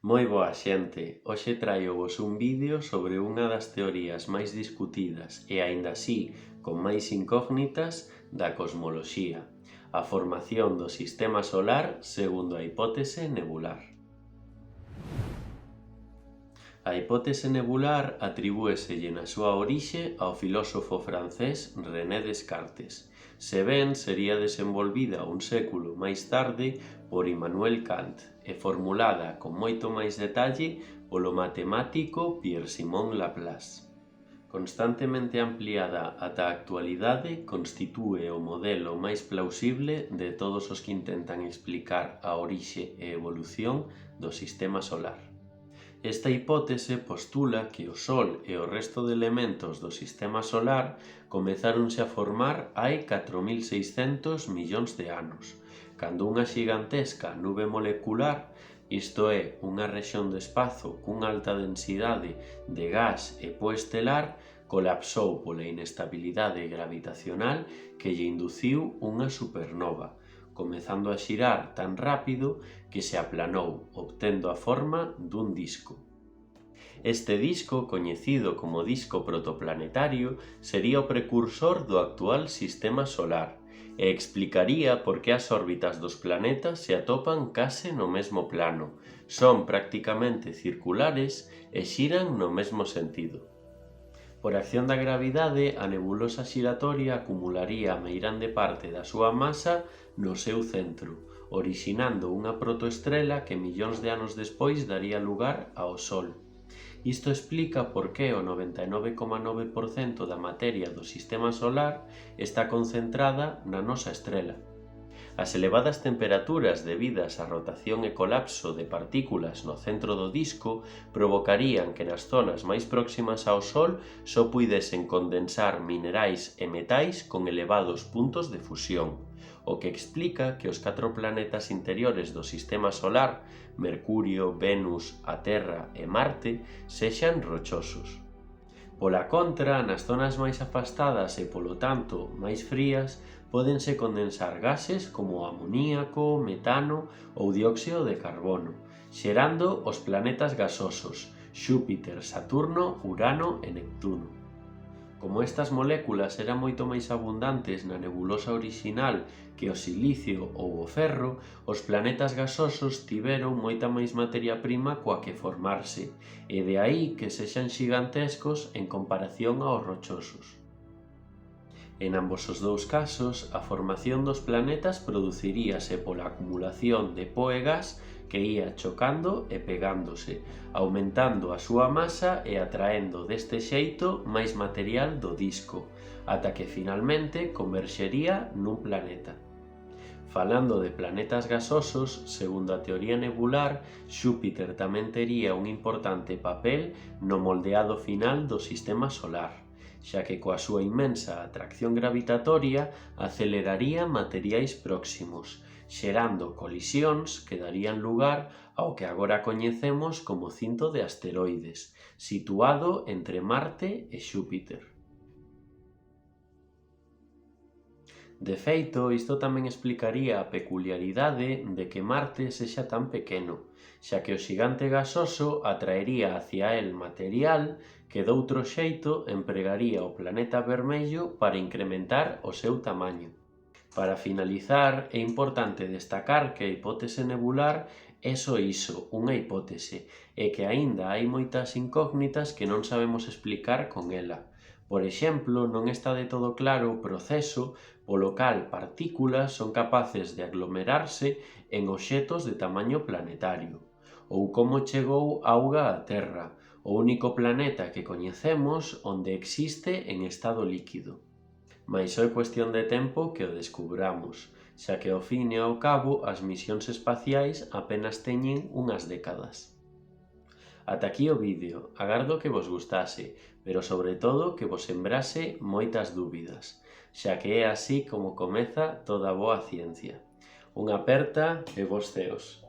Moi boa xente, hoxe traio-vos un vídeo sobre unha das teorías máis discutidas e aínda así con máis incógnitas da cosmoloxía, a formación do sistema solar segundo a hipótese nebular. A hipótese nebular atribúeselle na súa orixe ao filósofo francés René Descartes, se ben sería desenvolvida un século máis tarde por Immanuel Kant e formulada con moito máis detalle polo matemático Pierre-Simon Laplace. Constantemente ampliada ata a actualidade, constitúe o modelo máis plausible de todos os que intentan explicar a orixe e evolución do sistema solar. Esta hipótese postula que o Sol e o resto de elementos do sistema solar comezáronse a formar hai 4.600 millóns de anos, cando unha xigantesca nube molecular, isto é, unha rexión de espazo cunha alta densidade de gas e po estelar, colapsou pola inestabilidade gravitacional que lle induciu unha supernova, comezando a xirar tan rápido que se aplanou, obtendo a forma dun disco. Este disco, coñecido como disco protoplanetario, sería o precursor do actual sistema solar e explicaría por que as órbitas dos planetas se atopan case no mesmo plano, son prácticamente circulares e xiran no mesmo sentido. Por acción da gravidade, a nebulosa xiratoria acumularía a meirande parte da súa masa no seu centro, orixinando unha protoestrela que millóns de anos despois daría lugar ao Sol. Isto explica por que o 99,9% da materia do sistema solar está concentrada na nosa estrela. As elevadas temperaturas debidas á rotación e colapso de partículas no centro do disco provocarían que nas zonas máis próximas ao Sol só puidesen condensar minerais e metais con elevados puntos de fusión, o que explica que os 4 planetas interiores do sistema solar, Mercurio, Venus, a Terra e Marte, sexan rochosos. Pola contra, nas zonas máis afastadas e, polo tanto, máis frías, pódense condensar gases como o amoníaco, metano ou dióxido de carbono, xerando os planetas gasosos, Xúpiter, Saturno, Urano e Neptuno. Como estas moléculas eran moito máis abundantes na nebulosa orixinal que o silicio ou o ferro, os planetas gasosos tiveron moita máis materia prima coa que formarse, e de aí que sexan xigantescos en comparación aos rochosos. En ambos os dous casos, a formación dos planetas produciríase pola acumulación de po e gas que ía chocando e pegándose, aumentando a súa masa e atraendo deste xeito máis material do disco, ata que finalmente converxería nun planeta. Falando de planetas gasosos, segundo a teoría nebular, Xúpiter tamén tería un importante papel no moldeado final do sistema solar, xa que coa súa inmensa atracción gravitatoria aceleraría materiais próximos, xerando colisións que darían lugar ao que agora coñecemos como cinto de asteroides, situado entre Marte e Xúpiter. De feito, isto tamén explicaría a peculiaridade de que Marte sexa tan pequeno, xa que o xigante gasoso atraería hacia el material que doutro xeito empregaría o planeta vermello para incrementar o seu tamaño. Para finalizar, é importante destacar que a hipótese nebular é só iso, unha hipótese, e que aínda hai moitas incógnitas que non sabemos explicar con ela. Por exemplo, non está de todo claro o proceso polo cal partículas son capaces de aglomerarse en obxetos de tamaño planetario, ou como chegou auga á Terra, o único planeta que coñecemos onde existe en estado líquido. Mais só é cuestión de tempo que o descubramos, xa que ao fin e ao cabo as misións espaciais apenas teñen unhas décadas. Ata aquí o vídeo, agardo que vos gustase, pero sobre todo que vos sembrase moitas dúbidas, xa que é así como comeza toda boa ciencia. Unha aperta e bos ceos.